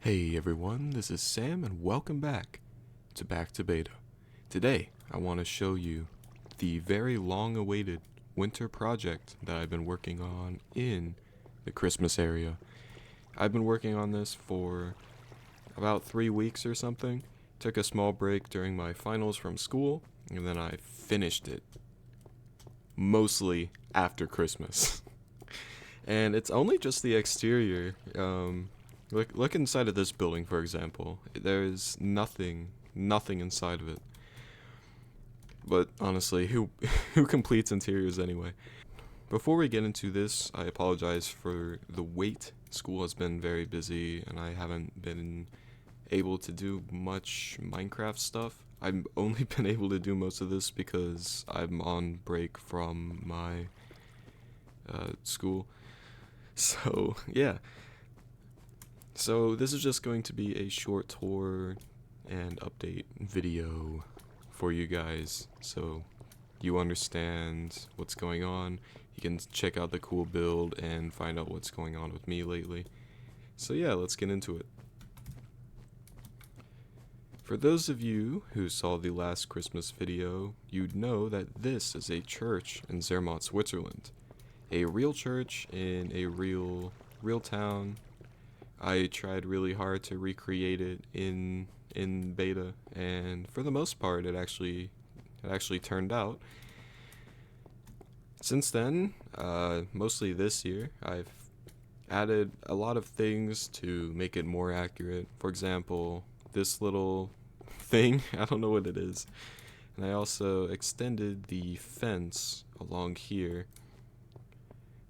Hey everyone, this is Sam and welcome back to Beta. Today, I want to show you the very long-awaited winter project that I've been working on in the Christmas area. I've been working on this for about 3 weeks or something. Took a small break during my finals from school, and then I finished it. Mostly after Christmas. And it's only just the exterior. Look inside of this building, for example. There's nothing inside of it. But honestly, who who completes interiors anyway? Before we get into this, I apologize for the wait. School has been very busy, and I haven't been able to do much Minecraft stuff. I've only been able to do most of this because I'm on break from my school. So, yeah. So this is just going to be a short tour and update video for you guys, so you understand what's going on. You can check out the cool build and find out what's going on with me lately. So yeah, let's get into it. For those of you who saw the last Christmas video, you'd know that this is a church in Zermatt, Switzerland. A real church in a real town. I tried really hard to recreate it in beta, and for the most part it actually turned out. Since then, mostly this year, I've added a lot of things to make it more accurate. For example, this little thing, I don't know what it is. And I also extended the fence along here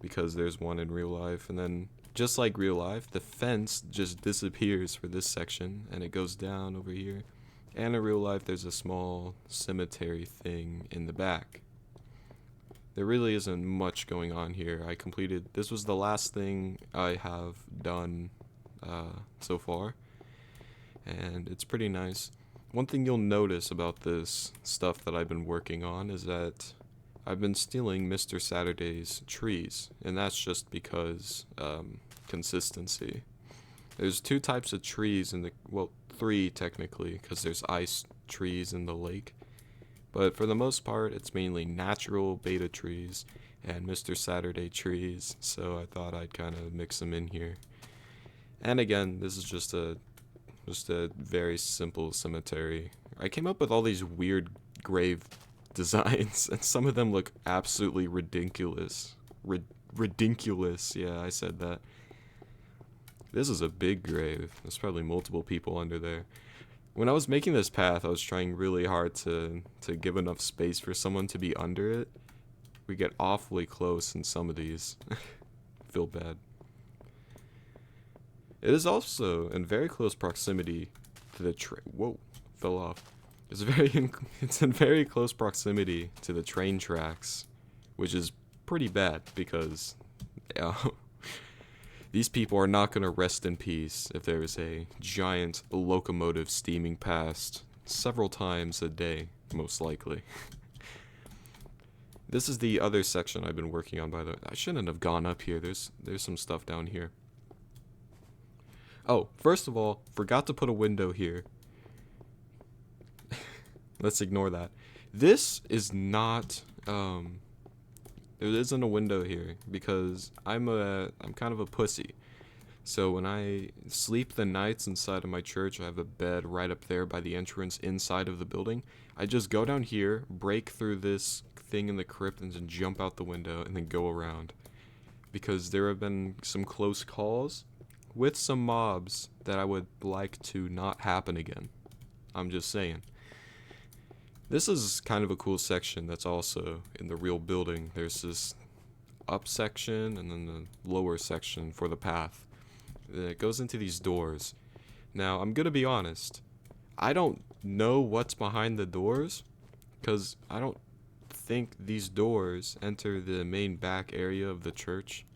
because there's one in real life, and then just like real life, the fence just disappears for this section and it goes down over here. And in real life, there's a small cemetery thing in the back. There really isn't much going on here. This was the last thing I have done so far, and it's pretty nice. One thing you'll notice about this stuff that I've been working on is that I've been stealing Mr. Saturday's trees, and that's just because consistency. There's two types of trees three technically, because there's ice trees in the lake. But for the most part, it's mainly natural beta trees and Mr. Saturday trees, so I thought I'd kind of mix them in here. And again, this is just a very simple cemetery. I came up with all these weird grave designs, and some of them look absolutely ridiculous. Ridiculous, yeah, I said that. This is a big grave. There's probably multiple people under there. When I was making this path, I was trying really hard to give enough space for someone to be under it. We get awfully close in some of these. Feel bad. It is also in very close proximity to the whoa, fell off. It's in very close proximity to the train tracks, which is pretty bad because these people are not going to rest in peace if there is a giant locomotive steaming past several times a day, most likely. This is the other section I've been working on, by the way. I shouldn't have gone up here. There's some stuff down here. Oh, first of all, forgot to put a window here. Let's ignore that. This is not there isn't a window here because I'm kind of a pussy. So when I sleep the nights inside of my church, I have a bed right up there by the entrance inside of the building. I just go down here, break through this thing in the crypt, and then jump out the window and then go around. Because there have been some close calls with some mobs that I would like to not happen again. I'm just saying. This is kind of a cool section that's also in the real building. There's this up section and then the lower section for the path. It goes into these doors. Now, I'm gonna be honest. I don't know what's behind the doors, because I don't think these doors enter the main back area of the church.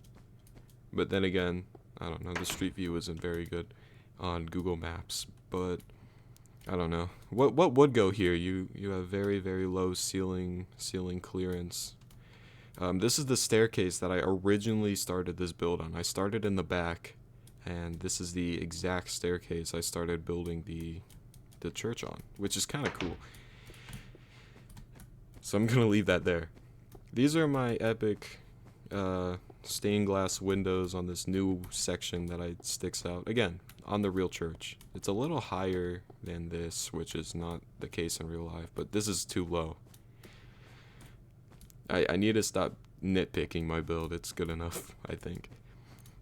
But then again, I don't know, the street view isn't very good on Google Maps, but I don't know. What would go here? You have very, very low ceiling clearance. This is the staircase that I originally started this build on. I started in the back, and this is the exact staircase I started building the church on, which is kind of cool. So I'm gonna leave that there. These are my epic stained glass windows on this new section that sticks out. Again, on the real church. It's a little higher than this, which is not the case in real life, but this is too low. I need to stop nitpicking my build. It's good enough, I think.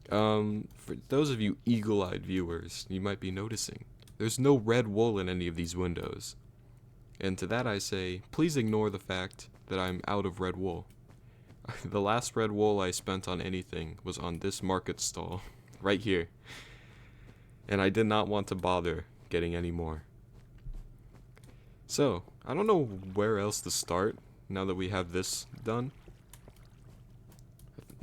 For those of you eagle-eyed viewers, you might be noticing there's no red wool in any of these windows. And to that I say, please ignore the fact that I'm out of red wool. The last red wool I spent on anything was on this market stall, right here. And I did not want to bother getting any more. So, I don't know where else to start now that we have this done.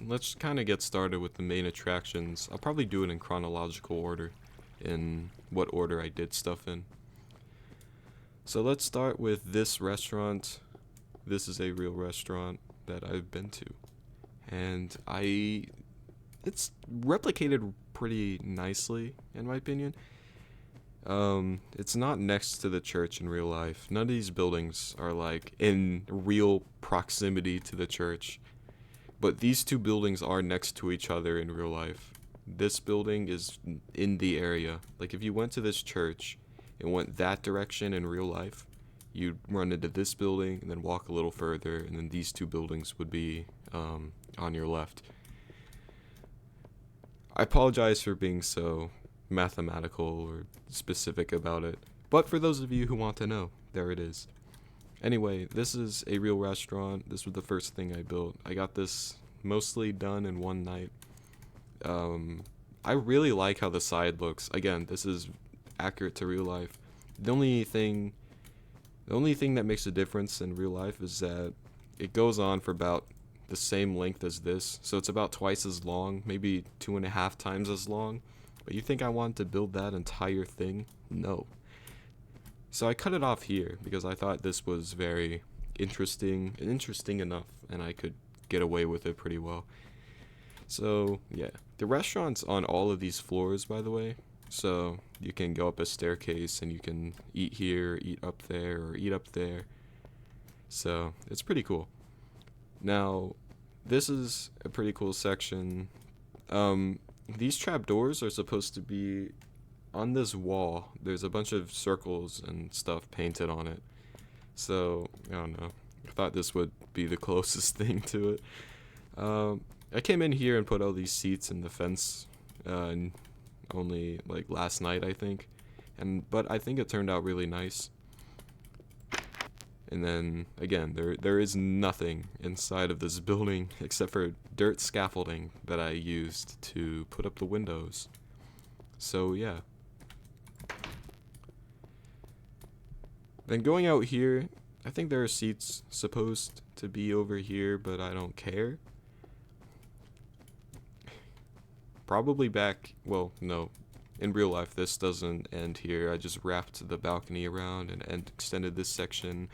Let's kind of get started with the main attractions. I'll probably do it in chronological order, in what order I did stuff in. So let's start with this restaurant. This is a real restaurant that I've been to, and it's replicated pretty nicely in my opinion. It's not next to the church in real life. None of these buildings are like in real proximity to the church, but these two buildings are next to each other in real life. This building is in the area. Like if you went to this church and went that direction in real life, you'd run into this building and then walk a little further, and then these two buildings would be on your left. I apologize for being so mathematical or specific about it, but for those of you who want to know, there it is. Anyway, this is a real restaurant. This was the first thing I built. I got this mostly done in one night. I really like how the side looks. Again, this is accurate to real life. The only thing that makes a difference in real life is that it goes on for about the same length as this. So it's about twice as long, maybe 2.5 times as long. But you think I wanted to build that entire thing? No. So I cut it off here because I thought this was very interesting enough, and I could get away with it pretty well. So yeah, the restaurant's on all of these floors, by the way. So you can go up a staircase and you can eat here, eat up there, or eat up there. So it's pretty cool. Now, this is a pretty cool section. These trapdoors are supposed to be on this wall. There's a bunch of circles and stuff painted on it. So, I don't know. I thought this would be the closest thing to it. I came in here and put all these seats in the fence only like last night, I think. But I think it turned out really nice. And then again, there is nothing inside of this building except for dirt scaffolding that I used to put up the windows. So yeah. Then going out here, I think there are seats supposed to be over here, but I don't care. Probably back, well, no. In real life, this doesn't end here. I just wrapped the balcony around and extended this section.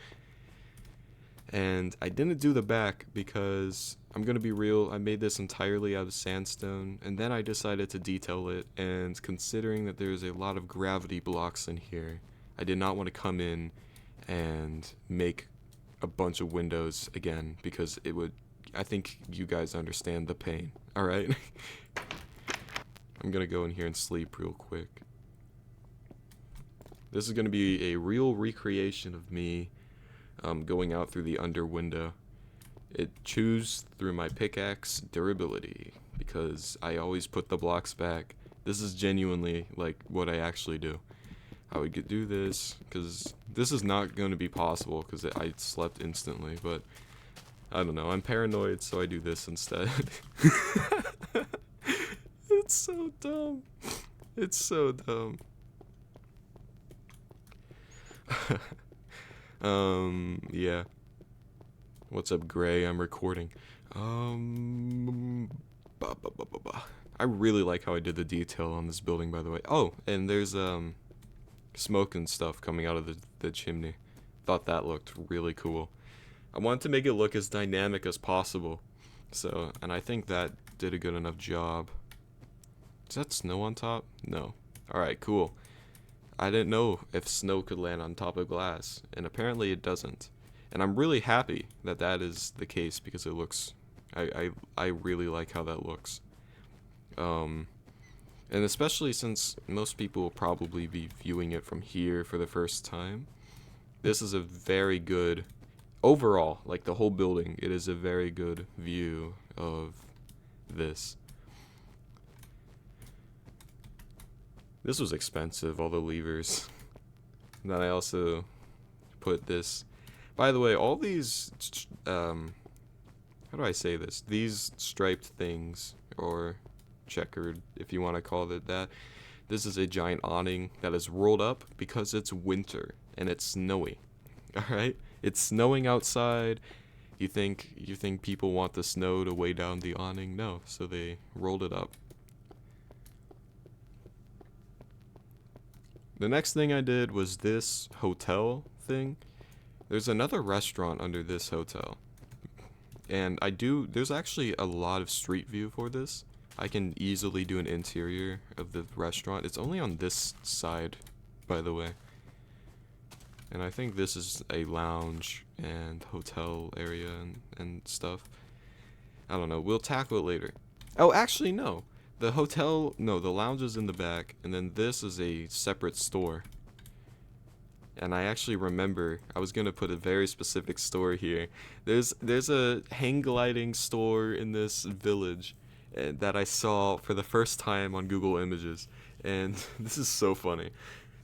And I didn't do the back because, I'm going to be real, I made this entirely out of sandstone, and then I decided to detail it, and considering that there's a lot of gravity blocks in here, I did not want to come in and make a bunch of windows again, because it would, I think you guys understand the pain, alright? I'm going to go in here and sleep real quick. This is going to be a real recreation of me going out through the under window. It chews through my pickaxe durability because I always put the blocks back. This is genuinely like what I actually do. I would do this because this is not going to be possible because I slept instantly, but I don't know. I'm paranoid, so I do this instead. It's so dumb. It's so dumb. Yeah. What's up, Gray? I'm recording. I really like how I did the detail on this building, by the way. Oh, and there's, smoke and stuff coming out of the chimney. Thought that looked really cool. I wanted to make it look as dynamic as possible. So, and I think that did a good enough job. Is that snow on top? No. Alright, cool. I didn't know if snow could land on top of glass, and apparently it doesn't. And I'm really happy that that is the case because it looks... I really like how that looks. And especially since most people will probably be viewing it from here for the first time. This is a very good... Overall, like the whole building, it is a very good view of this. This was expensive, all the levers. And then I also put this. By the way, all these, how do I say this? These striped things, or checkered, if you want to call it that. This is a giant awning that is rolled up because it's winter and it's snowy. Alright? It's snowing outside. You think people want the snow to weigh down the awning? No, so they rolled it up. The next thing I did was this hotel thing. There's another restaurant under this hotel. And there's actually a lot of street view for this. I can easily do an interior of the restaurant. It's only on this side, by the way. And I think this is a lounge and hotel area and stuff. I don't know. We'll tackle it later. Oh, actually, no. The lounge is in the back, and then this is a separate store. And I actually remember I was gonna put a very specific store here. There's a hang gliding store in this village that I saw for the first time on Google Images, and this is so funny.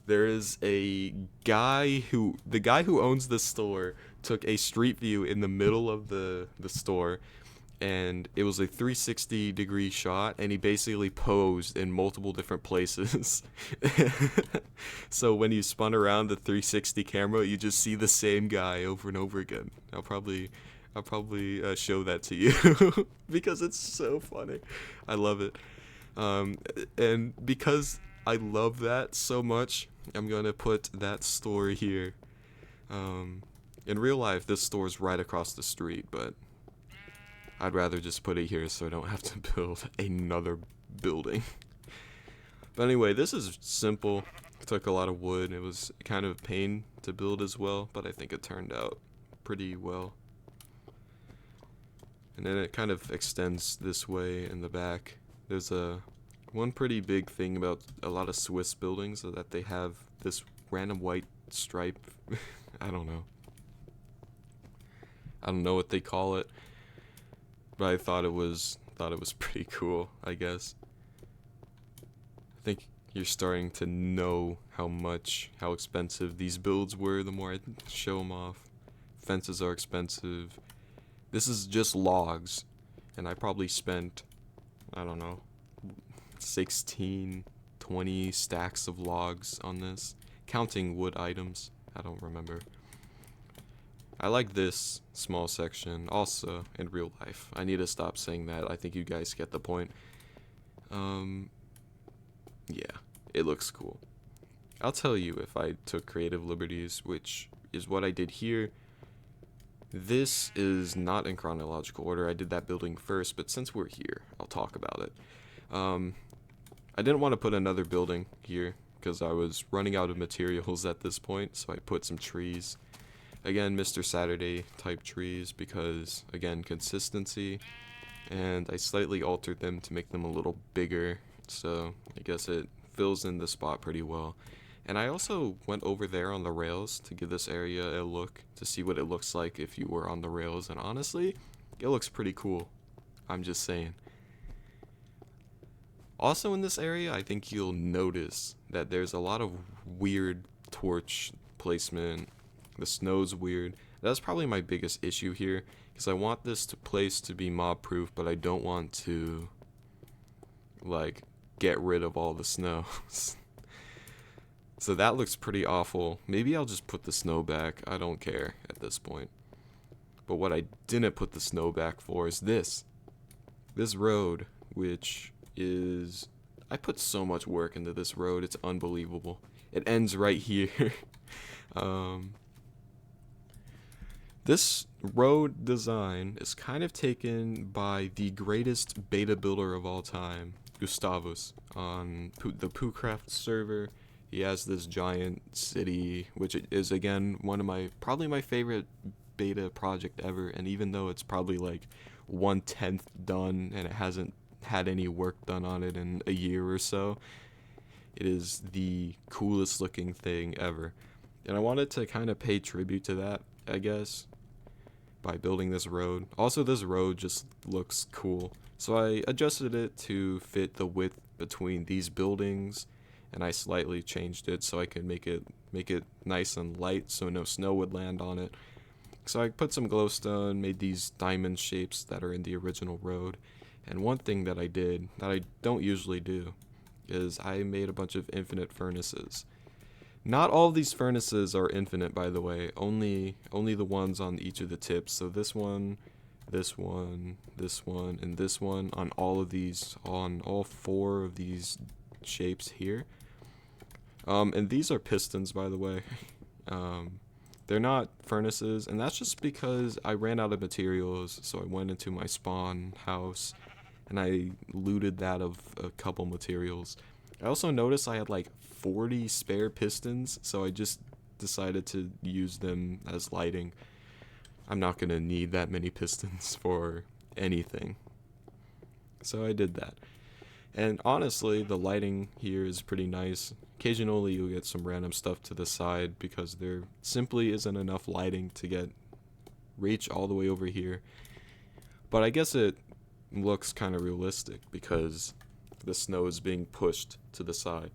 There is the guy who owns the store took a street view in the middle of the store. And it was a 360-degree shot, and he basically posed in multiple different places. So when you spun around the 360 camera, you just see the same guy over and over again. I'll probably show that to you because it's so funny. I love it. And because I love that so much, I'm gonna put that store here. In real life, this store's right across the street, but I'd rather just put it here so I don't have to build another building. But anyway, this is simple. It took a lot of wood. It was kind of a pain to build as well, but I think it turned out pretty well. And then it kind of extends this way in the back. There's one pretty big thing about a lot of Swiss buildings so that they have this random white stripe. I don't know what they call it. But I thought it was pretty cool, I guess. I think you're starting to know how expensive these builds were the more I show them off. Fences are expensive. This is just logs, and I probably spent, I don't know, 16, 20 stacks of logs on this, counting wood items. I don't remember. I like this small section also in real life. I need to stop saying that. I think you guys get the point. Yeah, it looks cool. I'll tell you if I took creative liberties, which is what I did here. This is not in chronological order. I did that building first, but since we're here, I'll talk about it. I didn't want to put another building here because I was running out of materials at this point, so I put some trees. Again, Mr. Saturday type trees because, again, consistency. And I slightly altered them to make them a little bigger, so I guess it fills in the spot pretty well. And I also went over there on the rails to give this area a look, to see what it looks like if you were on the rails, and honestly, it looks pretty cool. I'm just saying. Also in this area, I think you'll notice that there's a lot of weird torch placement. The snow's weird. That's probably my biggest issue here, because I want this place to be mob proof, but I don't want to like get rid of all the snow. So that looks pretty awful. Maybe I'll just put the snow back. I don't care at this point. But what I didn't put the snow back for is this road, which is, I put so much work into this road, it's unbelievable. It ends right here. This road design is kind of taken by the greatest beta builder of all time, Gustavus on the Poocraft server. He has this giant city, which is again probably my favorite beta project ever. And even though it's probably like 1/10 done and it hasn't had any work done on it in a year or so, it is the coolest looking thing ever. And I wanted to kind of pay tribute to that, I guess, by building this road. Also, this road just looks cool. So I adjusted it to fit the width between these buildings, and I slightly changed it so I could make it nice and light so no snow would land on it. So I put some glowstone, made these diamond shapes that are in the original road. And one thing that I did that I don't usually do is I made a bunch of infinite furnaces. Not all of these furnaces are infinite, by the way. Only the ones on each of the tips. So this one, this one, this one, and this one on all of these, on all 4 of these shapes here. And these are pistons, by the way. They're not furnaces, and that's just because I ran out of materials, so I went into my spawn house and I looted that of a couple materials. I also noticed I had like 40 spare pistons, so I just decided to use them as lighting. I'm not gonna need that many pistons for anything, so I did that. And honestly, the lighting here is pretty nice. Occasionally you'll get some random stuff to the side because there simply isn't enough lighting to reach all the way over here. But I guess it looks kind of realistic because the snow is being pushed to the side.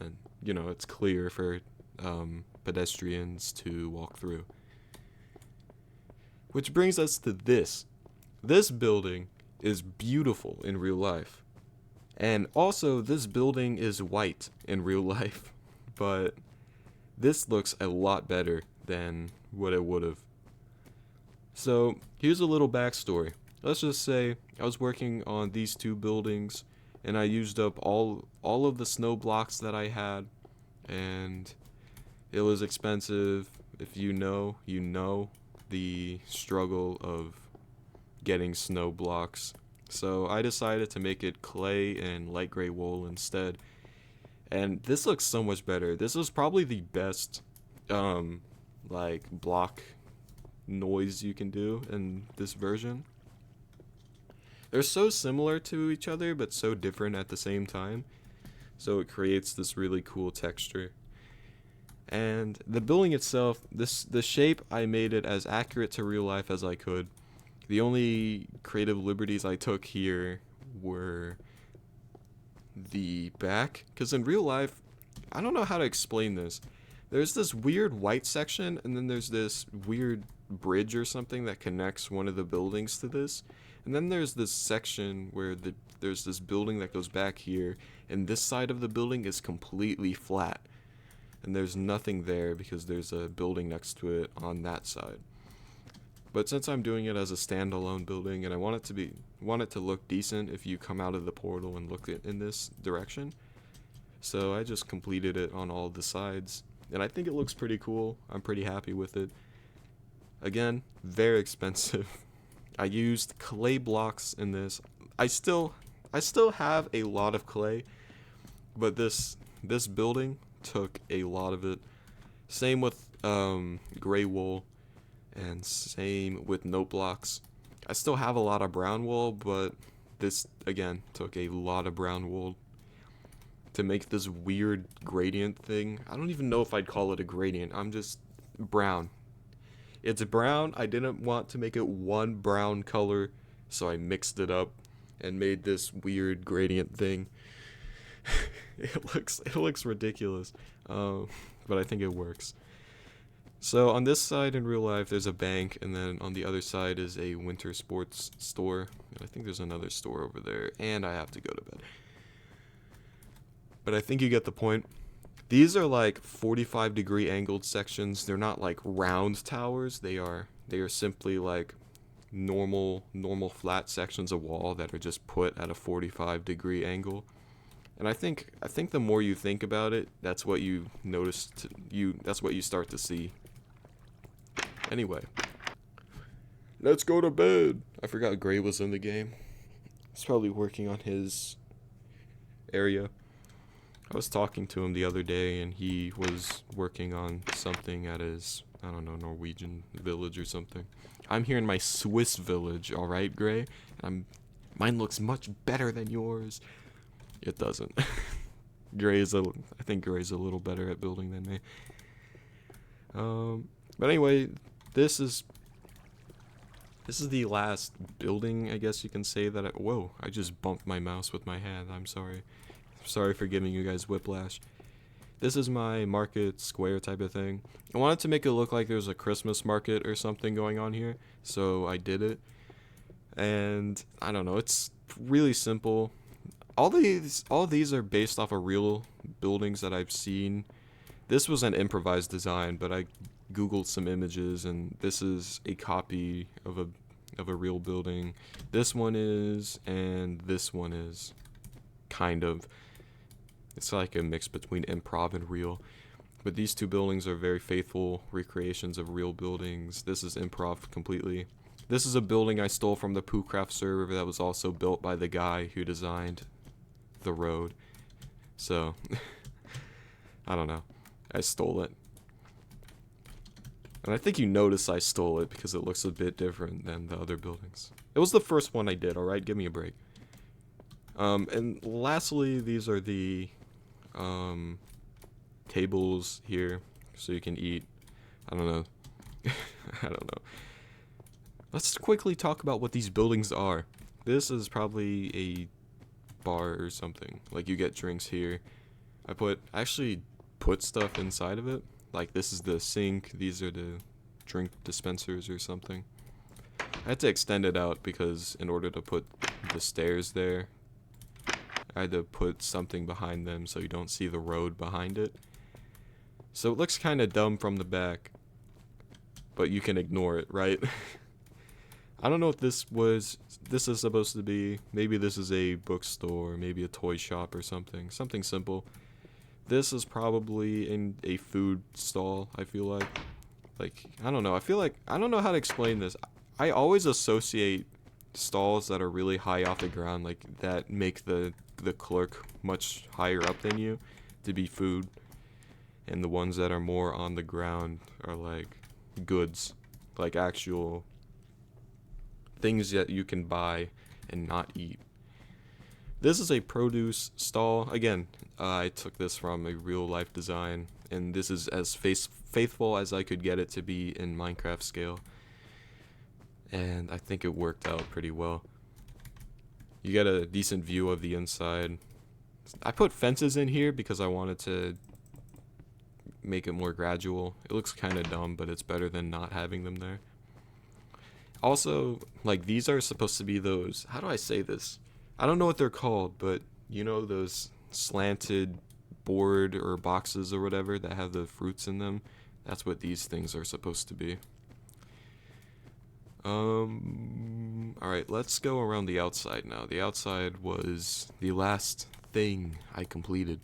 And, you know, it's clear for pedestrians to walk through. Which brings us to this. This building is beautiful in real life. And also, this building is white in real life. But this looks a lot better than what it would have. So, here's a little backstory. Let's just say I was working on these 2 buildings, and I used up all of the snow blocks that I had, and it was expensive. If you know the struggle of getting snow blocks. So I decided to make it clay and light gray wool instead. And this looks so much better. This is probably the best like block noise you can do in this version. They're so similar to each other but so different at the same time. So it creates this really cool texture. And the building itself, the shape, I made it as accurate to real life as I could. The only creative liberties I took here were the back, because in real life, I don't know how to explain this. There's this weird white section, and then there's this weird bridge or something that connects one of the buildings to this. And then there's this section where there's this building that goes back here, and this side of the building is completely flat. And there's nothing there because there's a building next to it on that side. But since I'm doing it as a standalone building and I want it to look decent if you come out of the portal and look in this direction, so I just completed it on all the sides, and I think it looks pretty cool. I'm pretty happy with it. Again, very expensive. I used clay blocks in this. I still have a lot of clay, but this building took a lot of it. Same with gray wool. And same with note blocks. I still have a lot of brown wool, but this, again, took a lot of brown wool to make this weird gradient thing. I don't even know if I'd call it a gradient. I'm just brown. It's brown. I didn't want to make it one brown color, so I mixed it up and made this weird gradient thing. It looks ridiculous, but I think it works. So on this side in real life, there's a bank, and then on the other side is a winter sports store. And I think there's another store over there, and I have to go to bed. But I think you get the point. These are like 45-degree angled sections. They're not like round towers. They are simply like normal flat sections of wall that are just put at a 45-degree angle. And I think the more you think about it, that's what you notice. That's what you start to see. Anyway, let's go to bed. I forgot Gray was in the game. He's probably working on his area. I was talking to him the other day, and he was working on something at his, I don't know, Norwegian village or something. I'm here in my Swiss village, alright, Gray? Mine looks much better than yours. It doesn't. I think Gray's a little better at building than me. But anyway, this is the last building, I guess you can say, that whoa, I just bumped my mouse with my hand. I'm sorry. Sorry for giving you guys whiplash. This is my market square type of thing. I wanted to make it look like there's a Christmas market or something going on here, so I did it. And I don't know, it's really simple. All these are based off of real buildings that I've seen. This was an improvised design, but I googled some images, and this is a copy of a real building. This one is, and this one is, kind of. It's like a mix between improv and real. But these two buildings are very faithful recreations of real buildings. This is improv completely. This is a building I stole from the PooCraft server that was also built by the guy who designed the road. So, I don't know. I stole it. And I think you notice I stole it because it looks a bit different than the other buildings. It was the first one I did, alright? Give me a break. And lastly, these are the tables here so you can eat. I don't know. I don't know. Let's quickly talk about what these buildings are. This is probably a bar or something. Like, you get drinks here. I actually put stuff inside of it. Like, this is the sink. These are the drink dispensers or something. I had to extend it out because in order to put the stairs there, I had to put something behind them so you don't see the road behind it. So it looks kind of dumb from the back, but you can ignore it, right? I don't know if this is supposed to be, maybe this is a bookstore, maybe a toy shop or something simple. This is probably in a food stall, I feel like. Like, I don't know, I don't know how to explain this. I always associate stalls that are really high off the ground, like that make the clerk much higher up than you, to be food, and the ones that are more on the ground are like goods, like actual things that you can buy and not eat. This is a produce stall. Again, I took this from a real life design, and this is as faithful as I could get it to be in Minecraft scale, and I think it worked out pretty well. You get a decent view of the inside. I put fences in here because I wanted to make it more gradual. It looks kind of dumb, but it's better than not having them there. Also, like, these are supposed to be those, how do I say this? I don't know what they're called, but you know those slanted board or boxes or whatever that have the fruits in them? That's what these things are supposed to be. Alright, let's go around the outside now. The outside was the last thing I completed.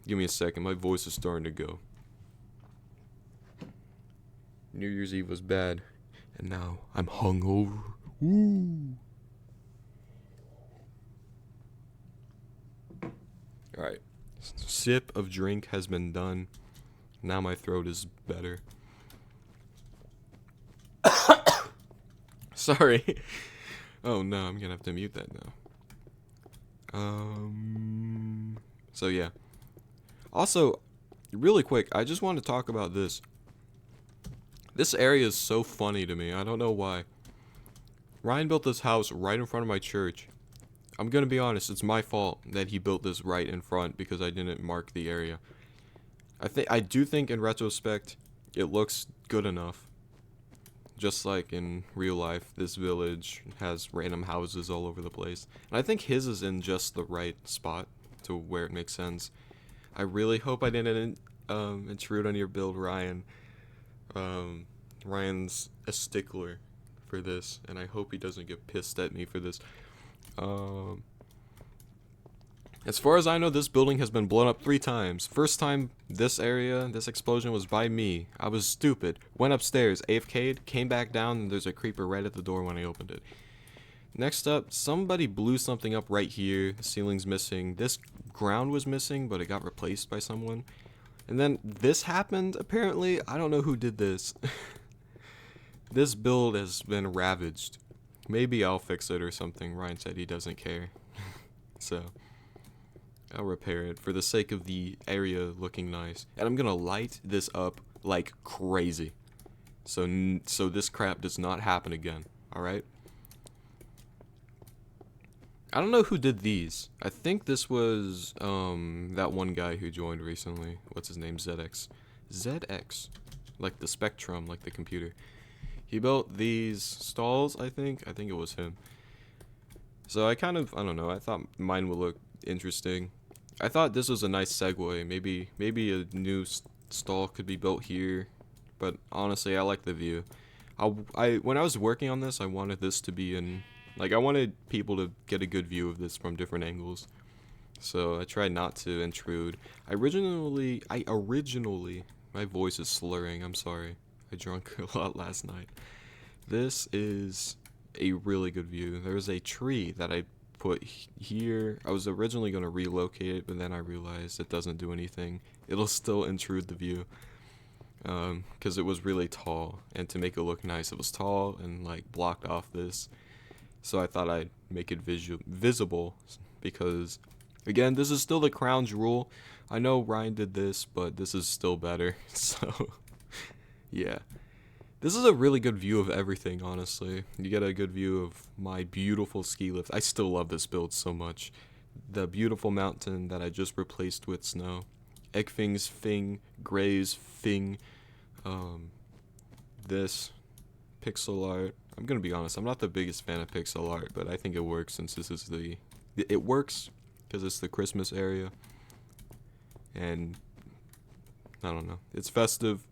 Give me a second, my voice is starting to go. New Year's Eve was bad, and now I'm hungover. Woo! Alright, sip of drink has been done. Now my throat is better. Sorry. Oh no, I'm gonna have to mute that now. So yeah. Also, really quick, I just want to talk about this. This area is so funny to me. I don't know why. Ryan built this house right in front of my church. I'm gonna be honest, it's my fault that he built this right in front because I didn't mark the area. I do think in retrospect it looks good enough. Just like in real life, this village has random houses all over the place. And I think his is in just the right spot to where it makes sense. I really hope I didn't intrude on your build, Ryan. Ryan's a stickler for this, and I hope he doesn't get pissed at me for this. As far as I know, this building has been blown up 3 times. First time this explosion was by me. I was stupid. Went upstairs, AFK'd, came back down, and there's a creeper right at the door when I opened it. Next up, somebody blew something up right here. The ceiling's missing. This ground was missing, but it got replaced by someone. And then this happened, apparently. I don't know who did this. This build has been ravaged. Maybe I'll fix it or something. Ryan said he doesn't care. So, I'll repair it for the sake of the area looking nice. And I'm gonna light this up like crazy. So this crap does not happen again. Alright? I don't know who did these. I think this was that one guy who joined recently. What's his name? Zed Ex. Zed Ex. Like the Spectrum, like the computer. He built these stalls, I think. I think it was him. So I don't know. I thought mine would look interesting. I thought this was a nice segue. Maybe a new stall could be built here. But honestly, I like the view. When I was working on this, I wanted this to be in... Like, I wanted people to get a good view of this from different angles. So I tried not to intrude. My voice is slurring, I'm sorry. I drank a lot last night. This is a really good view. There's a tree that I put here. I was originally going to relocate it, but then I realized it doesn't do anything. It'll still intrude the view. Because it was really tall. And to make it look nice, it was tall and, like, blocked off this. So I thought I'd make it visible because, again, this is still the crown jewel. I know Ryan did this, but this is still better. So, yeah. This is a really good view of everything, honestly. You get a good view of my beautiful ski lift. I still love this build so much. The beautiful mountain that I just replaced with snow. Eggfings, Fing, Gray's, Fing. This pixel art. I'm gonna be honest, I'm not the biggest fan of pixel art, but I think it works since this is it works because it's the Christmas area, and I don't know, it's festive.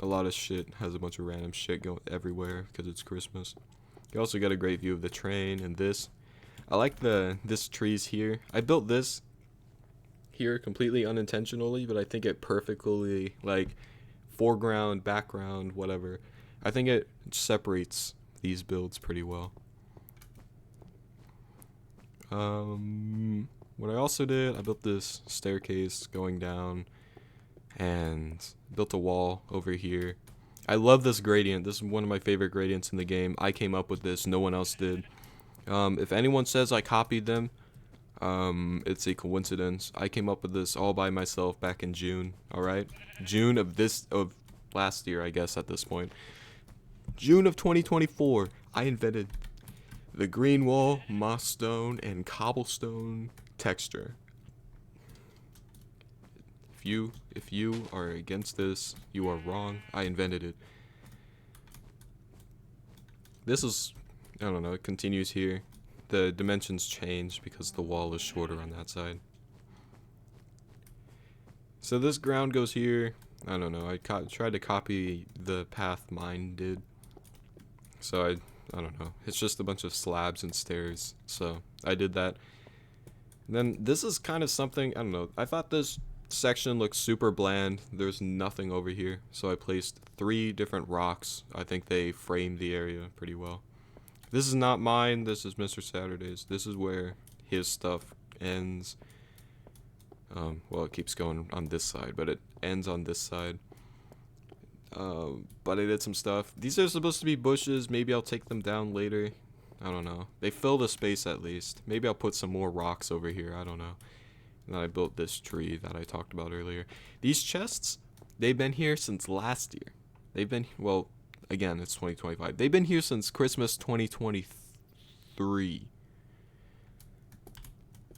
A lot of shit has a bunch of random shit going everywhere because it's Christmas. You also get a great view of the train and this. I like this trees here. I built this here completely unintentionally, but I think it perfectly, like, foreground, background, whatever. I think it separates these builds pretty well. What I also did, I built this staircase going down and built a wall over here. I love this gradient. This is one of my favorite gradients in the game. I came up with this. No one else did. If anyone says I copied them, it's a coincidence. I came up with this all by myself back in June. Alright? June of last year, I guess, at this point. June of 2024, I invented the green wall, moss stone, and cobblestone texture. If you are against this, you are wrong. I invented it. This is, I don't know, it continues here. The dimensions change because the wall is shorter on that side. So this ground goes here. I don't know, I tried to copy the path mine did. So I don't know. It's just a bunch of slabs and stairs. So I did that. And then this is kind of something, I don't know. I thought this section looked super bland. There's nothing over here. So I placed 3 different rocks. I think they framed the area pretty well. This is not mine. This is Mr. Saturday's. This is where his stuff ends. Well, it keeps going on this side, but it ends on this side. But I did some stuff. These are supposed to be bushes. Maybe I'll take them down later. I don't know. They fill the space at least. Maybe I'll put some more rocks over here. I don't know. And then I built this tree that I talked about earlier. These chests, they've been here since last year. They've been, well, again, it's 2025. They've been here since Christmas 2023.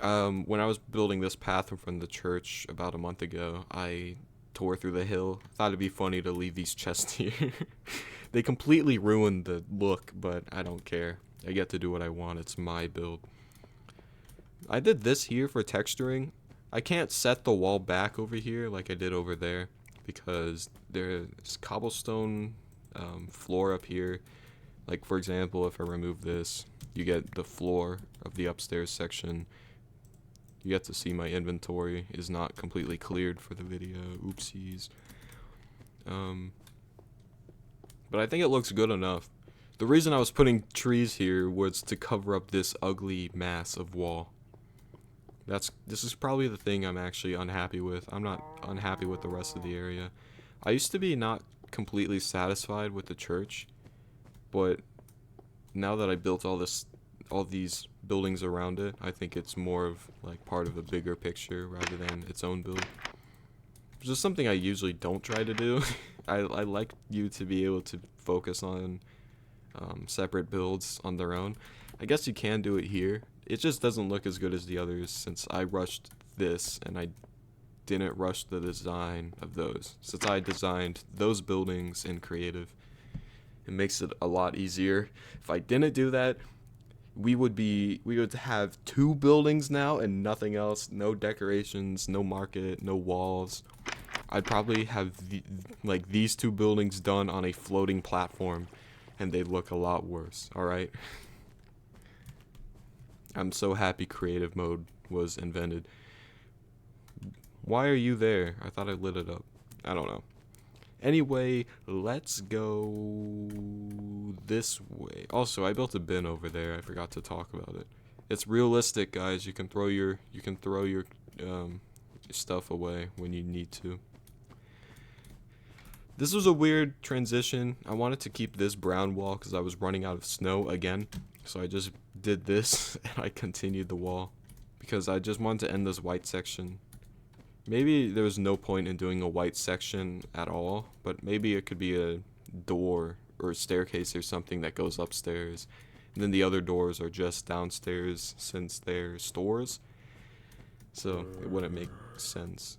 When I was building this path in front of the church about a month ago, I tore through the hill. Thought it'd be funny to leave these chests here. They completely ruined the look, but I don't care. I get to do what I want. It's my build. I did this here for texturing. I can't set the wall back over here like I did over there because there's cobblestone floor up here. Like, for example, if I remove this, you get the floor of the upstairs section. You get to see my inventory is not completely cleared for the video. Oopsies. But I think it looks good enough The reason I was putting trees here was to cover up this ugly mass of wall. This is probably the thing I'm actually unhappy with. I'm not unhappy with the rest of the area. I used to be not completely satisfied with the church, but now that I built all these buildings around it, I think it's more of like part of a bigger picture rather than its own build. Which is something I usually don't try to do. I like you to be able to focus on separate builds on their own. I guess you can do it here. It just doesn't look as good as the others since I rushed this and I didn't rush the design of those. Since I designed those buildings in creative, it makes it a lot easier. If I didn't do that, we would have 2 buildings now and nothing else. No decorations, no market, no walls. I'd probably have these 2 buildings done on a floating platform, and they'd look a lot worse. All right. I'm so happy creative mode was invented. Why are you there? I thought I lit it up. I don't know. Anyway, let's go this way. Also, I built a bin over there. I forgot to talk about it. It's realistic, guys. You can throw your stuff away when you need to. This was a weird transition. I wanted to keep this brown wall because I was running out of snow again. So I just did this and I continued the wall because I just wanted to end this white section. Maybe there was no point in doing a white section at all, but maybe it could be a door or a staircase or something that goes upstairs. And then the other doors are just downstairs since they're stores. So it wouldn't make sense.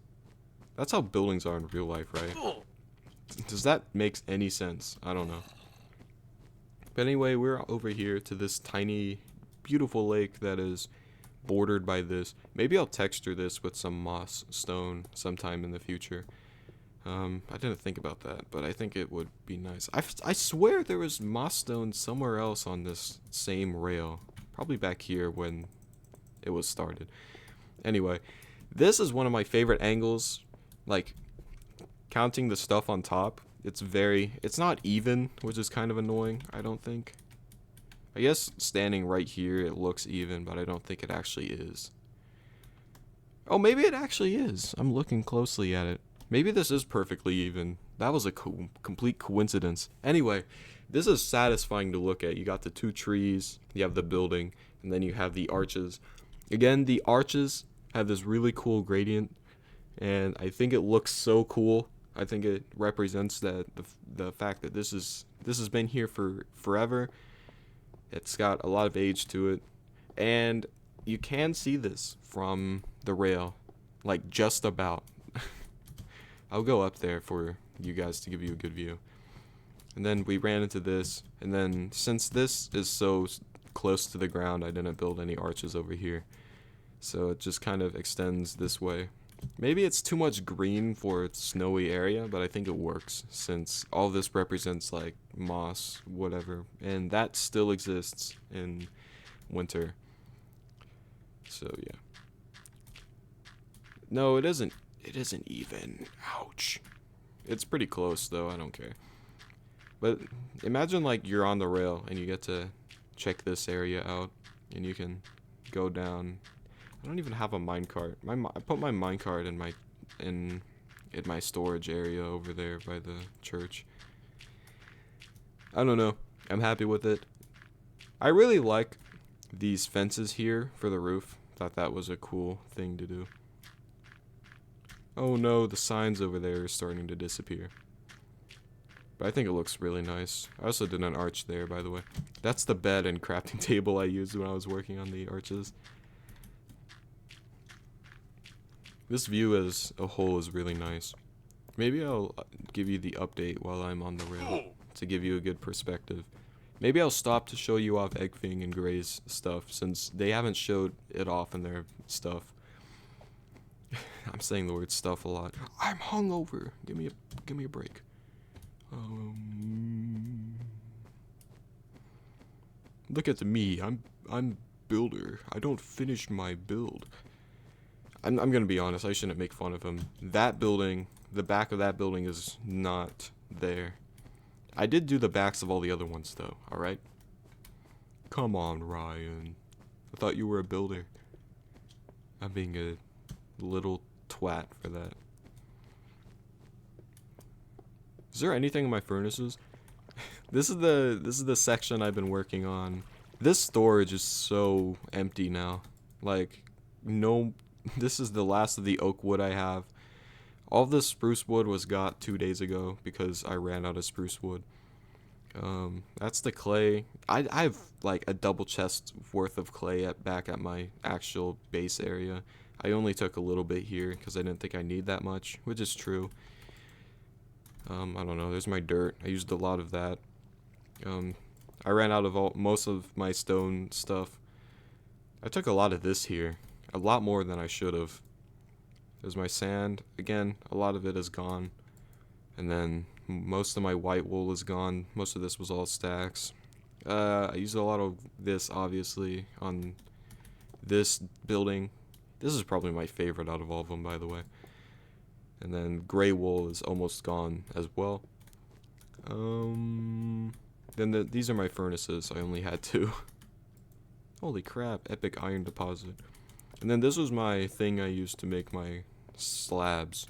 That's how buildings are in real life, right? Does that make any sense? I don't know. But anyway, we're over here to this tiny, beautiful lake that is bordered by this. Maybe I'll texture this with some moss stone sometime in the future. I didn't think about that, but I think it would be nice. I swear there was moss stone somewhere else on this same rail. Probably back here when it was started. Anyway, this is one of my favorite angles. Like, counting the stuff on top. It's not even, which is kind of annoying, I don't think. I guess standing right here, it looks even, but I don't think it actually is. Oh, maybe it actually is. I'm looking closely at it. Maybe this is perfectly even. That was a complete coincidence. Anyway, this is satisfying to look at. You got the 2 trees, you have the building, and then you have the arches. Again, the arches have this really cool gradient, and I think it looks so cool. I think it represents the fact that this has been here for forever. It's got a lot of age to it, and you can see this from the rail, like just about. I'll go up there for you guys to give you a good view. And then we ran into this, and then since this is so close to the ground, I didn't build any arches over here. So it just kind of extends this way. Maybe it's too much green for its snowy area, but I think it works since all this represents like moss, whatever, and that still exists in winter. So yeah. No, it isn't. It isn't even. Ouch. It's pretty close though. I don't care. But imagine like you're on the rail and you get to check this area out, and you can go down. I don't even have a minecart. I put my minecart in my storage area over there by the church. I don't know. I'm happy with it. I really like these fences here for the roof. Thought that was a cool thing to do. Oh no, the signs over there are starting to disappear. But I think it looks really nice. I also did an arch there, by the way. That's the bed and crafting table I used when I was working on the arches. This view as a whole is really nice. Maybe I'll give you the update while I'm on the rail to give you a good perspective. Maybe I'll stop to show you off Eggfing and Gray's stuff since they haven't showed it off in their stuff. I'm saying the word stuff a lot. I'm hungover. Give me a break. Look at me. I'm builder. I don't finish my build. I'm gonna be honest, I shouldn't make fun of him. That building, the back of that building is not there. I did do the backs of all the other ones, though, alright? Come on, Ryan. I thought you were a builder. I'm being a little twat for that. Is there anything in my furnaces? This is the section I've been working on. This storage is so empty now. Like, no, this is the last of the oak wood I have. All the spruce wood was got 2 days ago because I ran out of spruce wood. That's the clay. I have like a double chest worth of clay back at my actual base area. I only took a little bit here because I didn't think I need that much, which is true. I don't know. There's my dirt. I used a lot of that. I ran out of most of my stone stuff. I took a lot of this here. A lot more than I should have. There's my sand. Again, a lot of it is gone. And then most of my white wool is gone. Most of this was all stacks. I used a lot of this, obviously, on this building. This is probably my favorite out of all of them, by the way. And then gray wool is almost gone as well. Then these are my furnaces. I only had 2. Holy crap, epic iron deposit. And then this was my thing I used to make my slabs.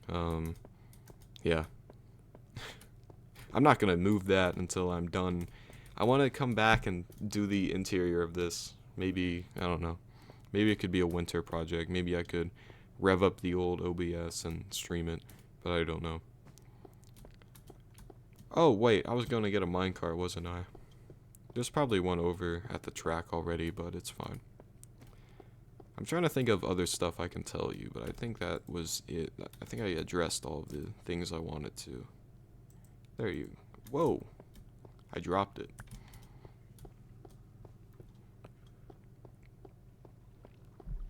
Yeah. I'm not gonna move that until I'm done. I want to come back and do the interior of this. Maybe, I don't know. Maybe it could be a winter project. Maybe I could rev up the old OBS and stream it, but I don't know. Oh, wait, I was gonna get a minecart, wasn't I? There's probably one over at the track already, but it's fine. I'm trying to think of other stuff I can tell you, but I think that was it. I think I addressed all of the things I wanted to. There you... Whoa! I dropped it.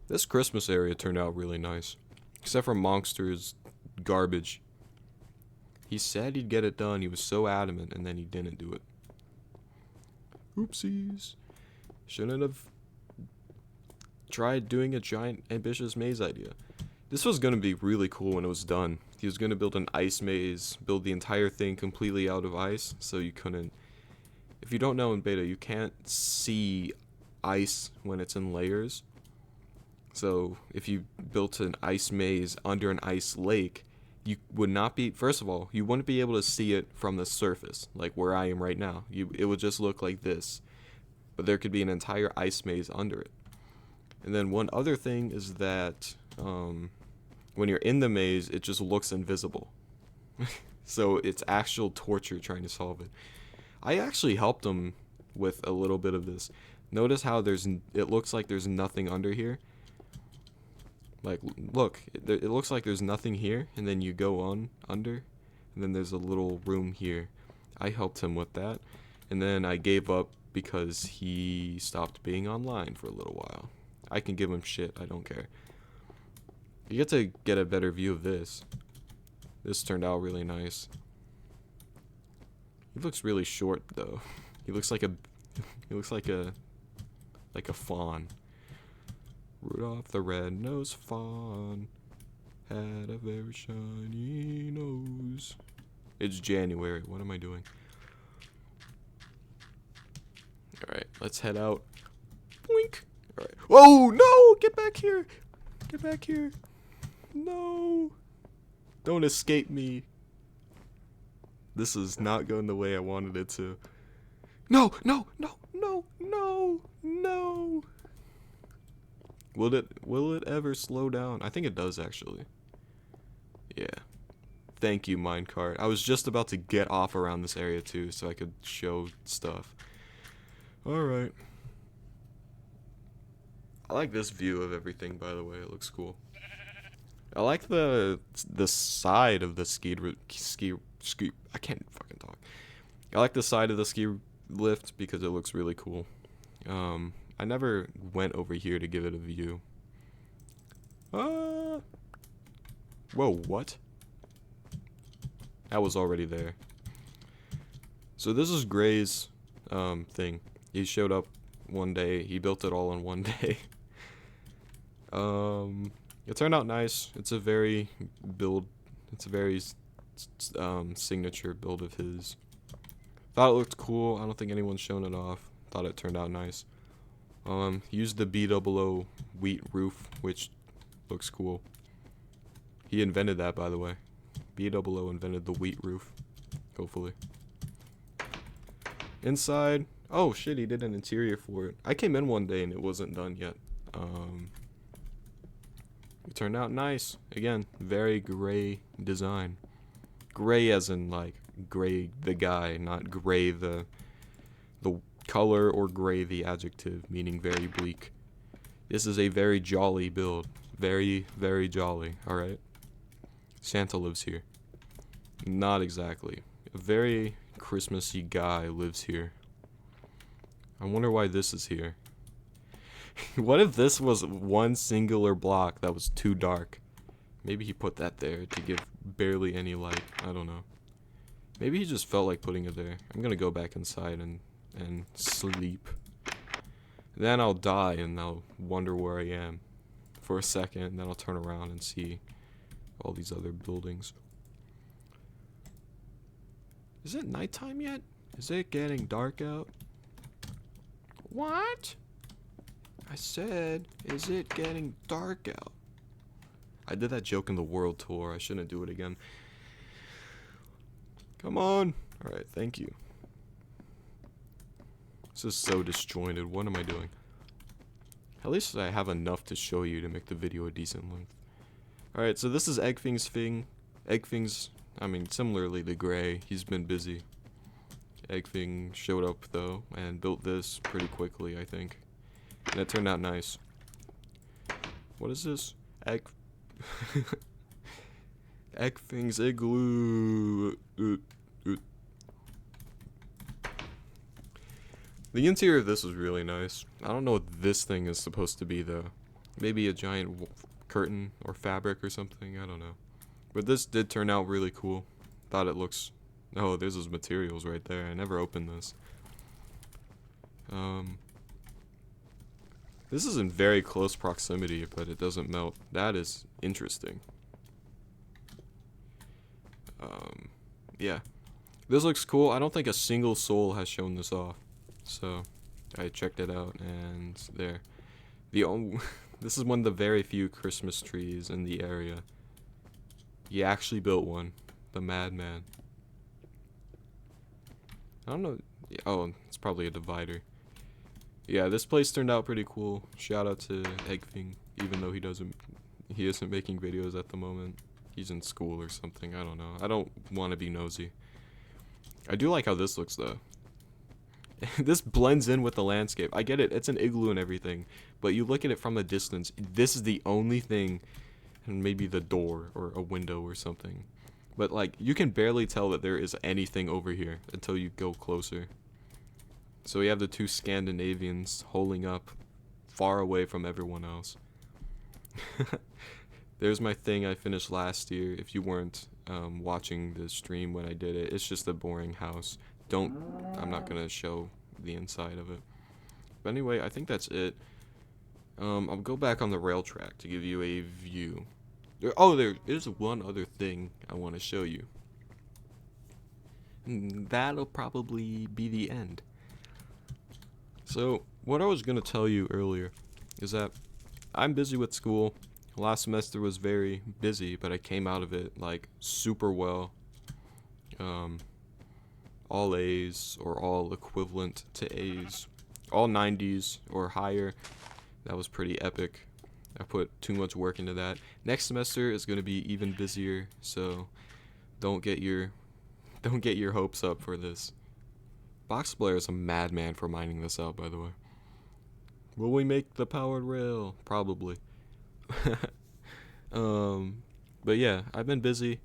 This Christmas area turned out really nice. Except for Mongster's garbage. He said he'd get it done. He was so adamant, and then he didn't do it. Oopsies. Shouldn't have tried doing a giant ambitious maze idea. This was going to be really cool when it was done. He was going to build an ice maze, build the entire thing completely out of ice, so you couldn't... If you don't know in beta, you can't see ice when it's in layers. So if you built an ice maze under an ice lake, you would not be... First of all, you wouldn't be able to see it from the surface, like where I am right now. It would just look like this. But there could be an entire ice maze under it. And then one other thing is that when you're in the maze, it just looks invisible. So it's actual torture trying to solve it. I actually helped him with a little bit of this. Notice how it looks like there's nothing under here. Like, look, it looks like there's nothing here, and then you go on under, and then there's a little room here. I helped him with that, and then I gave up because he stopped being online for a little while. I can give him shit, I don't care. You get to get a better view of this. This turned out really nice. He looks really short though. He looks like a fawn. Rudolph the red-nosed fawn had a very shiny nose. It's January. What am I doing? Alright, let's head out. Boink! Alright. Whoa, no! Get back here! Get back here! No! Don't escape me. This is not going the way I wanted it to. No, no, no, no, no, no! Will it ever slow down? I think it does, actually. Yeah. Thank you, minecart. I was just about to get off around this area, too, so I could show stuff. Alright. I like this view of everything, by the way. It looks cool. I like the side of the ski... I can't fucking talk. I like the side of the ski lift because it looks really cool. I never went over here to give it a view. Whoa, what? That was already there. So this is Gray's thing. He showed up one day. He built it all in one day. It turned out nice. It's a very signature build of his. Thought it looked cool. I don't think anyone's shown it off. Thought it turned out nice. Used the B00 wheat roof, which looks cool. He invented that, by the way. B00 invented the wheat roof. Hopefully. Inside. Oh shit, he did an interior for it. I came in one day and it wasn't done yet. It turned out nice. Again, very gray design. Gray as in like gray the guy, not gray the color, or gray the adjective, meaning very bleak. This is a very jolly build. Very, very jolly, alright? Santa lives here. Not exactly. A very Christmassy guy lives here. I wonder why this is here. What if this was one singular block that was too dark? Maybe he put that there to give barely any light. I don't know. Maybe he just felt like putting it there. I'm gonna go back inside and sleep. Then I'll die and I'll wonder where I am for a second. Then I'll turn around and see all these other buildings. Is it nighttime yet? Is it getting dark out? What? I said, is it getting dark out? I did that joke in the world tour. I shouldn't do it again. Come on. Alright, thank you. This is so disjointed. What am I doing? At least I have enough to show you to make the video a decent length. Alright, so this is Eggfings, I mean, similarly the gray. He's been busy. Eggfing showed up, though, and built this pretty quickly, I think. And it turned out nice. What is this? Eggfings igloo. The interior of this was really nice. I don't know what this thing is supposed to be, though. Maybe a giant curtain or fabric or something. I don't know. But this did turn out really cool. Thought it looks... Oh, there's those materials right there. I never opened this. This is in very close proximity, but it doesn't melt. That is interesting. Yeah. This looks cool. I don't think a single soul has shown this off. So, I checked it out, and there. This is one of the very few Christmas trees in the area. He actually built one. The madman. I don't know. Oh, it's probably a divider. Yeah, this place turned out pretty cool. Shout out to Eggfing, even though he isn't making videos at the moment. He's in school or something. I don't know. I don't want to be nosy. I do like how this looks, though. This blends in with the landscape. I get it. It's an igloo and everything. But you look at it from a distance. This is the only thing. And maybe the door or a window or something. But, like, you can barely tell that there is anything over here until you go closer. So we have the two Scandinavians holding up far away from everyone else. There's my thing I finished last year. If you weren't watching the stream when I did it, it's just a boring house. I'm not gonna show the inside of it. But anyway, I think that's it. I'll go back on the rail track to give you a view. There is one other thing I want to show you. And that'll probably be the end. So, what I was gonna tell you earlier is that I'm busy with school. Last semester was very busy, but I came out of it, like, super well. All A's, or all equivalent to A's. All 90s or higher. That was pretty epic. I put too much work into that. Next semester is going to be even busier, so don't get your hopes up for this. Box Player is a madman for mining this out, by the way. Will we make the powered rail? Probably. But yeah, I've been busy.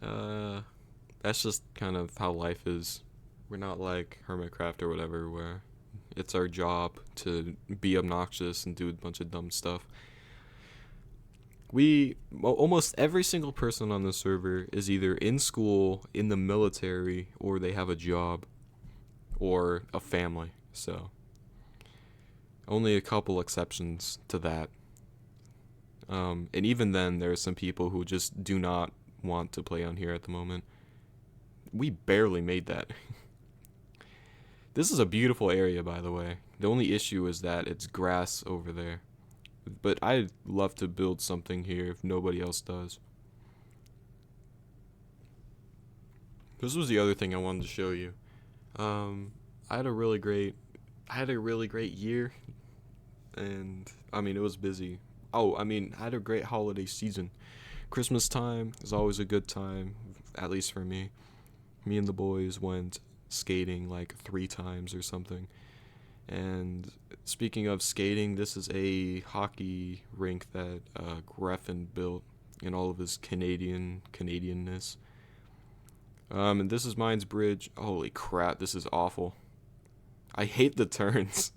That's just kind of how life is. We're not like Hermitcraft or whatever, where it's our job to be obnoxious and do a bunch of dumb stuff. Almost every single person on the server is either in school, in the military, or they have a job, or a family. So, only a couple exceptions to that. And even then, there are some people who just do not want to play on here at the moment. We barely made that. This is a beautiful area, by the way. The only issue is that it's grass over there. But I'd love to build something here if nobody else does. This was the other thing I wanted to show you. I had a really great year, and I mean, it was busy. Oh, I mean, I had a great holiday season. Christmas time is always a good time, at least for me. Me and the boys went skating like 3 times or something. And speaking of skating, this is a hockey rink that Greffen built in all of his Canadianness. And this is mine's bridge. Holy crap, this is awful. I hate the turns.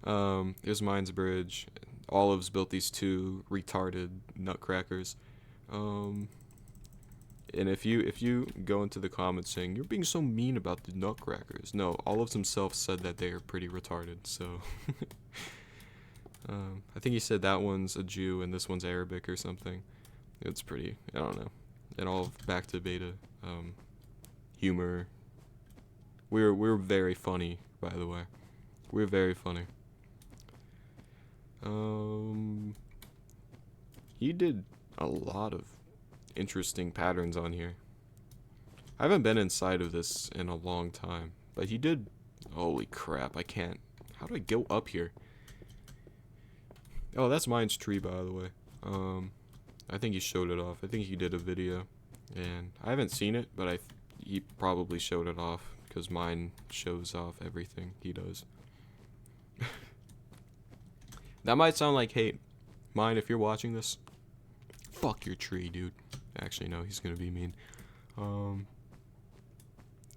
Here's mine's bridge. Olivves built these 2 retarded nutcrackers. And if you go into the comments saying you're being so mean about the nutcrackers, no, Olivves himself said that they are pretty retarded. So I think he said that one's a Jew and this one's Arabic or something. It's pretty, I don't know. And all back to beta humor. We're very funny, by the way. We're very funny. He did a lot of interesting patterns on here. I haven't been inside of this in a long time, but he did. Holy crap, I can't. How do I go up here? Oh, that's mine's tree, by the way. I think he showed it off. I think he did a video, and I haven't seen it, but he probably showed it off because mine shows off everything he does. That might sound like hate. Mine, if you're watching this, fuck your tree, dude. Actually, no, he's gonna be mean.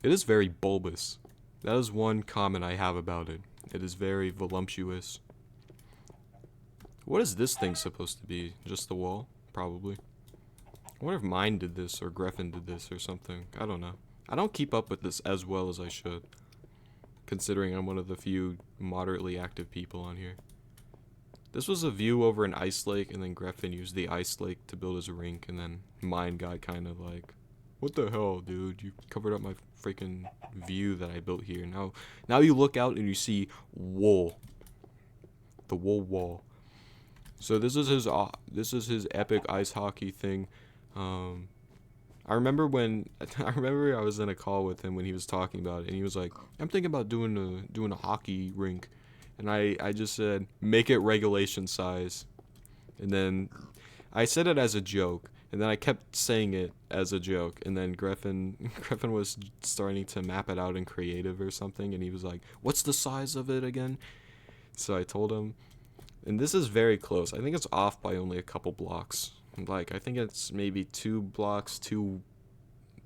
It is very bulbous. That is one comment I have about it. It is very voluptuous. What is this thing supposed to be? Just the wall? Probably. I wonder if mine did this or Greffen did this or something. I don't know. I don't keep up with this as well as I should, considering I'm one of the few moderately active people on here. This was a view over an ice lake, and then Greffen used the ice lake to build his rink, and then mine got kind of like, what the hell, dude? You covered up my freaking view that I built here. Now you look out and you see wool. The wool wall. So this is his epic ice hockey thing. I remember I was in a call with him when he was talking about it, and he was like, I'm thinking about doing a hockey rink. And I just said, make it regulation size. And then I said it as a joke. And then I kept saying it as a joke. And then Greffen was starting to map it out in creative or something. And he was like, what's the size of it again? So I told him. And this is very close. I think it's off by only a couple blocks. Like, I think it's maybe 2 blocks too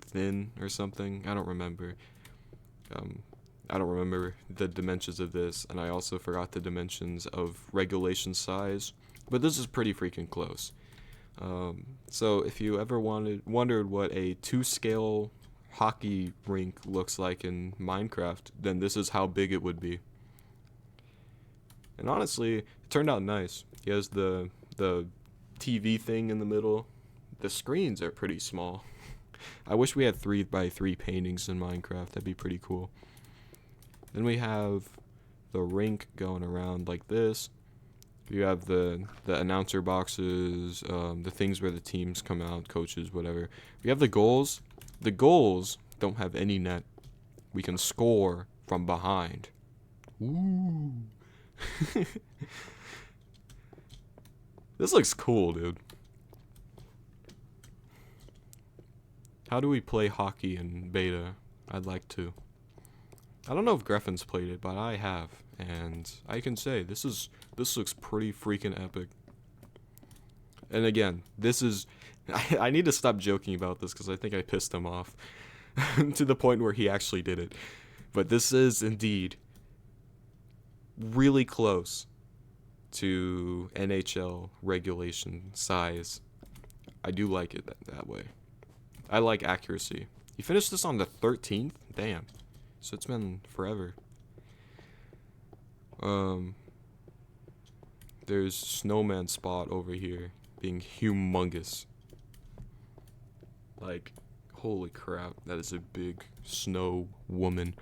thin or something. I don't remember. I don't remember the dimensions of this, and I also forgot the dimensions of regulation size, but this is pretty freaking close. So if you ever wondered what a 2-scale hockey rink looks like in Minecraft, then this is how big it would be. And honestly, it turned out nice. He has the TV thing in the middle. The screens are pretty small. I wish we had 3x3 paintings in Minecraft. That'd be pretty cool. Then we have the rink going around like this. You have the announcer boxes, the things where the teams come out, coaches, whatever. We have the goals. The goals don't have any net. We can score from behind. Ooh. This looks cool, dude. How do we play hockey in beta? I'd like to. I don't know if Greffen's played it, but I have, and I can say this looks pretty freaking epic. And again, this is I need to stop joking about this because I think I pissed him off to the point where he actually did it. But this is indeed really close to NHL regulation size. I do like it that way. I like accuracy. You finished this on the 13th? Damn. So it's been forever. There's snowman spot over here being humongous. Like, holy crap, that is a big snow woman.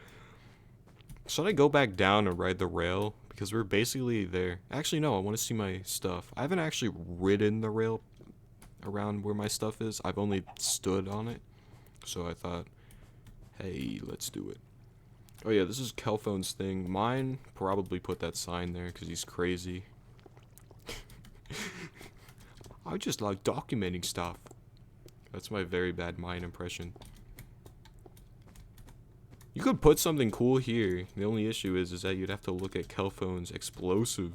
Should I go back down and ride the rail? Because we're basically there. Actually, no, I want to see my stuff. I haven't actually ridden the rail around where my stuff is. I've only stood on it. So I thought, hey, let's do it. Oh yeah, this is Kellphone's thing. Mine probably put that sign there because he's crazy. I just like documenting stuff. That's my very bad mine impression. You could put something cool here. The only issue is that you'd have to look at Kellphone's explosive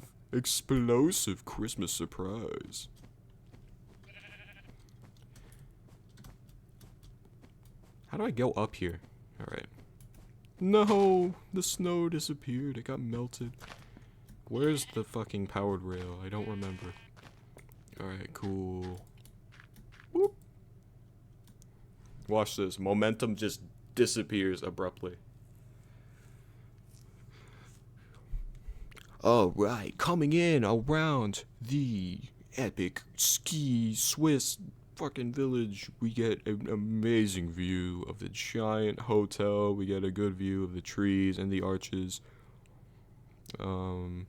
Christmas surprise. How do I go up here? Alright. No! The snow disappeared. It got melted. Where's the fucking powered rail? I don't remember. Alright, cool. Whoop. Watch this. Momentum just disappears abruptly. Alright, coming in around the epic ski Swiss fucking village, we get an amazing view of the giant hotel. We get a good view of the trees and the arches. You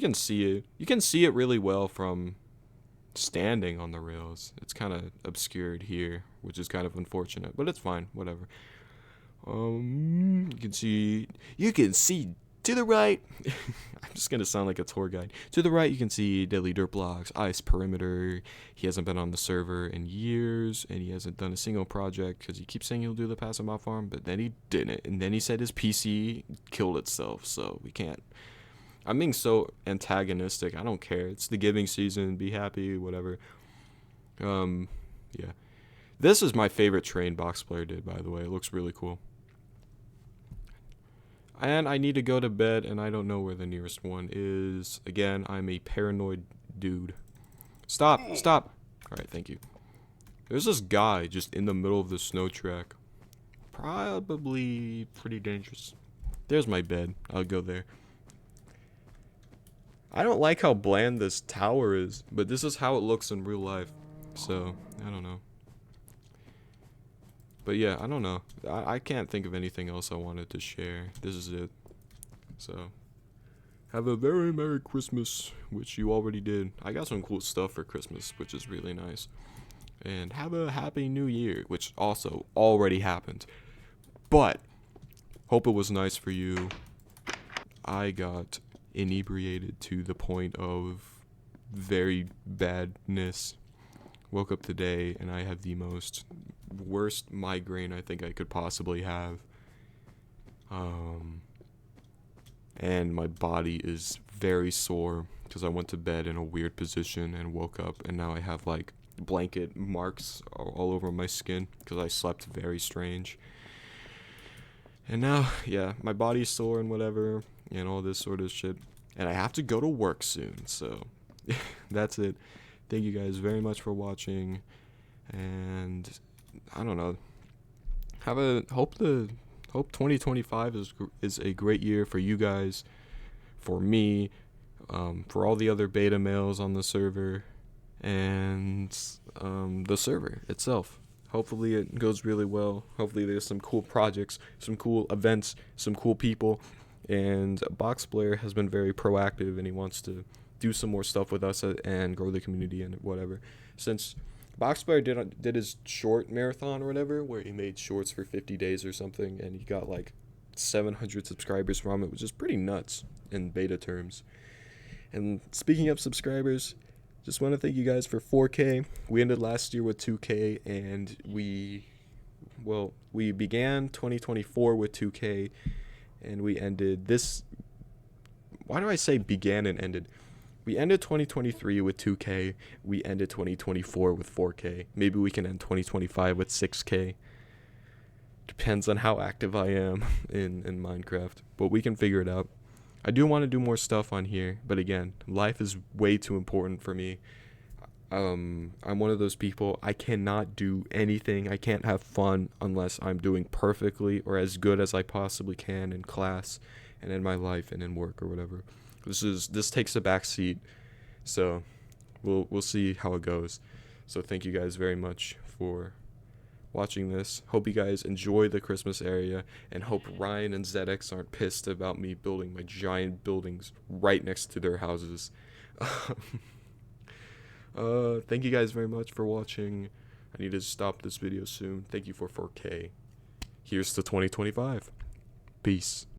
can see it. You can see it really well from standing on the rails. It's kind of obscured here, which is kind of unfortunate, but it's fine. Whatever. You can see to the right. I'm just gonna sound like a tour guide. To the right, you can see DeadlyDirtBlock's ice perimeter. He hasn't been on the server in years, and he hasn't done a single project because he keeps saying he'll do the passive mob farm, but then he didn't. And then he said his PC killed itself, so we can't. I'm being so antagonistic. I don't care. It's the giving season. Be happy, whatever. Yeah. This is my favorite train box player did, by the way. It looks really cool. And I need to go to bed, and I don't know where the nearest one is. Again, I'm a paranoid dude. Stop! Stop! Alright, thank you. There's this guy just in the middle of the snow track. Probably pretty dangerous. There's my bed. I'll go there. I don't like how bland this tower is, but this is how it looks in real life. So, I don't know. But yeah, I don't know. I can't think of anything else I wanted to share. This is it. So, have a very Merry Christmas, which you already did. I got some cool stuff for Christmas, which is really nice. And have a Happy New Year, which also already happened. But, hope it was nice for you. I got inebriated to the point of very badness. Woke up today and I have the worst migraine I think I could possibly have. And my body is very sore because I went to bed in a weird position and woke up, and now I have like blanket marks all over my skin because I slept very strange. And now, yeah, my body's sore and whatever, and all this sort of shit. And I have to go to work soon, so that's it. Thank you guys very much for watching, and I don't know. Hope 2025 is a great year for you guys, for me, for all the other beta males on the server, and the server itself. Hopefully it goes really well. Hopefully there's some cool projects, some cool events, some cool people. And Box Player has been very proactive, and he wants to do some more stuff with us and grow the community and whatever. Since Box Player did his short marathon or whatever, where he made shorts for 50 days or something, and he got like 700 subscribers from it, which is pretty nuts in beta terms. And speaking of subscribers, just want to thank you guys for 4K. We ended last year with 2K, and we began 2024 with 2K, and we ended this. Why do I say began and ended? We ended 2023 with 2K. We ended 2024 with 4K. Maybe we can end 2025 with 6K. Depends on how active I am in Minecraft, but we can figure it out. I do want to do more stuff on here, but again, life is way too important for me. I'm one of those people, I cannot do anything, I can't have fun unless I'm doing perfectly or as good as I possibly can in class and in my life and in work or whatever. This takes a back seat, so we'll see how it goes. So thank you guys very much for watching this. Hope you guys enjoy the Christmas area, and hope Ryan and Zed Ex aren't pissed about me building my giant buildings right next to their houses. Thank you guys very much for watching. I need to stop this video soon. Thank you for 4K. Here's to 2025. Peace.